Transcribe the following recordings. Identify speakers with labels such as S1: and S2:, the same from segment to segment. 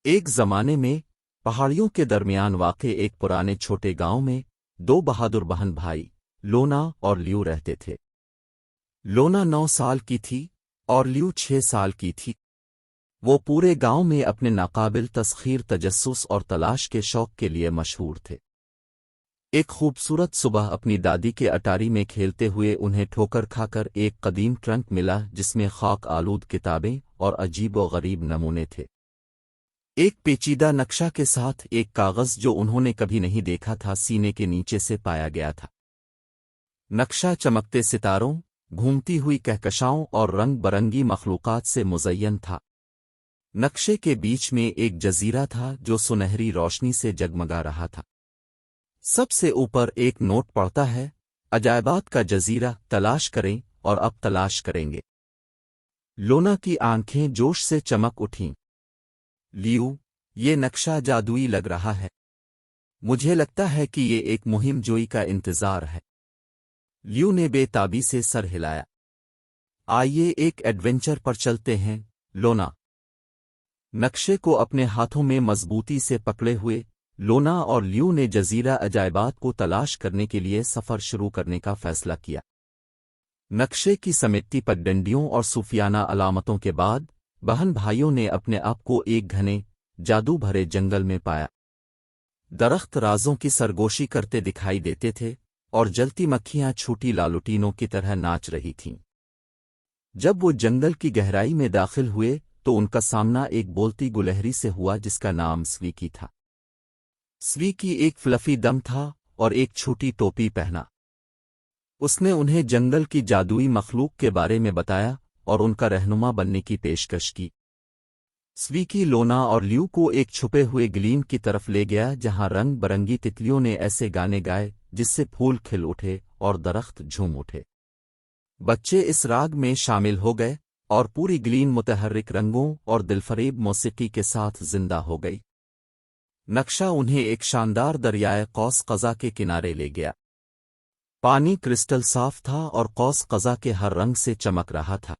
S1: ایک زمانے میں پہاڑیوں کے درمیان واقع ایک پرانے چھوٹے گاؤں میں دو بہادر بہن بھائی لونا اور لیو رہتے تھے۔ لونا 9 سال کی تھی اور لیو 6 سال کی تھی۔ وہ پورے گاؤں میں اپنے ناقابل تسخیر تجسس اور تلاش کے شوق کے لیے مشہور تھے۔ ایک خوبصورت صبح اپنی دادی کے اٹاری میں کھیلتے ہوئے انہیں ٹھوکر کھا کر ایک قدیم ٹرنک ملا جس میں خاک آلود کتابیں اور عجیب و غریب نمونے تھے۔ ایک پیچیدہ نقشہ کے ساتھ ایک کاغذ جو انہوں نے کبھی نہیں دیکھا تھا سینے کے نیچے سے پایا گیا تھا۔ نقشہ چمکتے ستاروں، گھومتی ہوئی کہکشاؤں اور رنگ برنگی مخلوقات سے مزین تھا۔ نقشے کے بیچ میں ایک جزیرہ تھا جو سنہری روشنی سے جگمگا رہا تھا۔ سب سے اوپر ایک نوٹ پڑتا ہے، عجائبات کا جزیرہ تلاش کریں اور اب تلاش کریں گے۔ لونا کی آنکھیں جوش سے چمک اٹھیں۔ لیو، یہ نقشہ جادوئی لگ رہا ہے۔ مجھے لگتا ہے کہ یہ ایک مہم جوئی کا انتظار ہے۔ لیو نے بے تابی سے سر ہلایا۔ آئیے ایک ایڈونچر پر چلتے ہیں، لونا۔ نقشے کو اپنے ہاتھوں میں مضبوطی سے پکڑے ہوئے لونا اور لیو نے جزیرہ عجائبات کو تلاش کرنے کے لیے سفر شروع کرنے کا فیصلہ کیا۔ نقشے کی سمیٹی پگڈنڈیوں اور صوفیانہ علامتوں کے بعد بہن بھائیوں نے اپنے آپ کو ایک گھنے جادو بھرے جنگل میں پایا۔ درخت رازوں کی سرگوشی کرتے دکھائی دیتے تھے اور جلتی مکھیاں چھوٹی لالوٹینوں کی طرح ناچ رہی تھیں۔ جب وہ جنگل کی گہرائی میں داخل ہوئے تو ان کا سامنا ایک بولتی گلہری سے ہوا جس کا نام سویکی تھا۔ سویکی ایک فلفی دم تھا اور ایک چھوٹی ٹوپی پہنا۔ اس نے انہیں جنگل کی جادوئی مخلوق کے بارے میں بتایا اور ان کا رہنما بننے کی پیشکش کی۔ سویکی لونا اور لیو کو ایک چھپے ہوئے گلیم کی طرف لے گیا جہاں رنگ برنگی تتلیوں نے ایسے گانے گائے جس سے پھول کھل اٹھے اور درخت جھوم اٹھے۔ بچے اس راگ میں شامل ہو گئے اور پوری گلین متحرک رنگوں اور دلفریب موسیقی کے ساتھ زندہ ہو گئی۔ نقشہ انہیں ایک شاندار دریائے قوس قزح کے کنارے لے گیا۔ پانی کرسٹل صاف تھا اور قوس قزح کے ہر رنگ سے چمک رہا تھا۔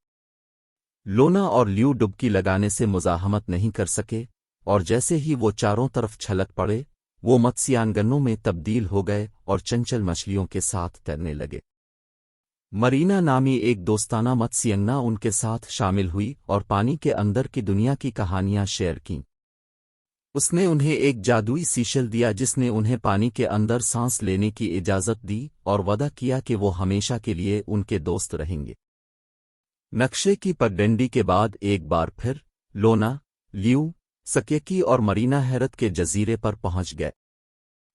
S1: لونا اور لیو ڈبکی لگانے سے مزاحمت نہیں کر سکے اور جیسے ہی وہ چاروں طرف چھلک پڑے وہ متسیانگنوں میں تبدیل ہو گئے اور چنچل مچھلیوں کے ساتھ تیرنے لگے۔ مرینا نامی ایک دوستانہ متسیانگنا ان کے ساتھ شامل ہوئی اور پانی کے اندر کی دنیا کی کہانیاں شیئر کیں۔ اس نے انہیں ایک جادوئی سیشل دیا جس نے انہیں پانی کے اندر سانس لینے کی اجازت دی اور وعدہ کیا کہ وہ ہمیشہ کے لیے ان کے دوست رہیں گے۔ نقشے کی پگڈنڈی کے بعد ایک بار پھر لونا، لیو، سکیکی اور مرینا حیرت کے جزیرے پر پہنچ گئے۔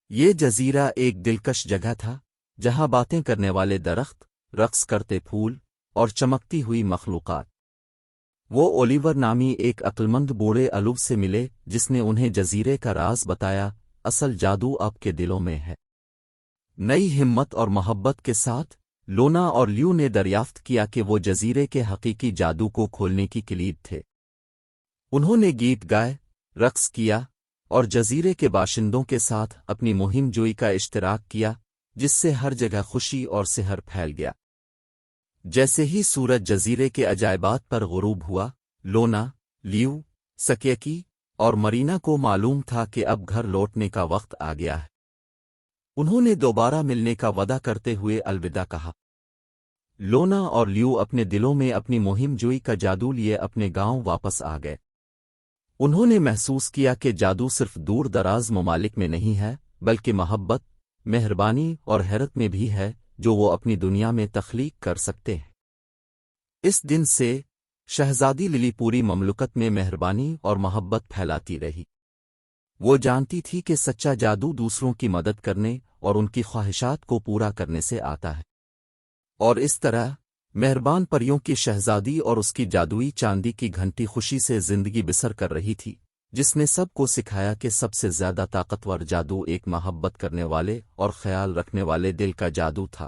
S1: یہ جزیرہ ایک دلکش جگہ تھا جہاں باتیں کرنے والے درخت، رقص کرتے پھول اور چمکتی ہوئی مخلوقات۔ وہ اولیور نامی ایک عقلمند بوڑھے الوب سے ملے جس نے انہیں جزیرے کا راز بتایا۔ اصل جادو آپ کے دلوں میں ہے۔ نئی ہمت اور محبت کے ساتھ لونا اور لیو نے دریافت کیا کہ وہ جزیرے کے حقیقی جادو کو کھولنے کی کلید تھے۔ انہوں نے گیت گائے، رقص کیا اور جزیرے کے باشندوں کے ساتھ اپنی مہم جوئی کا اشتراک کیا جس سے ہر جگہ خوشی اور سحر پھیل گیا۔ جیسے ہی سورج جزیرے کے عجائبات پر غروب ہوا، لونا، لیو، سکیکی اور مرینا کو معلوم تھا کہ اب گھر لوٹنے کا وقت آ گیا ہے۔ انہوں نے دوبارہ ملنے کا وعدہ کرتے ہوئے الوداع کہا۔ لونا اور لیو اپنے دلوں میں اپنی مہم جوئی کا جادو لیے اپنے گاؤں واپس آ گئے۔ انہوں نے محسوس کیا کہ جادو صرف دور دراز ممالک میں نہیں ہے بلکہ محبت، مہربانی اور حیرت میں بھی ہے جو وہ اپنی دنیا میں تخلیق کر سکتے ہیں۔ اس دن سے شہزادی للی پوری مملکت میں مہربانی اور محبت پھیلاتی رہی۔ وہ جانتی تھی کہ سچا جادو دوسروں کی مدد کرنے اور ان کی خواہشات کو پورا کرنے سے آتا ہے۔ اور اس طرح مہربان پریوں کی شہزادی اور اس کی جادوئی چاندی کی گھنٹی خوشی سے زندگی بسر کر رہی تھی، جس نے سب کو سکھایا کہ سب سے زیادہ طاقتور جادو ایک محبت کرنے والے اور خیال رکھنے والے دل کا جادو تھا۔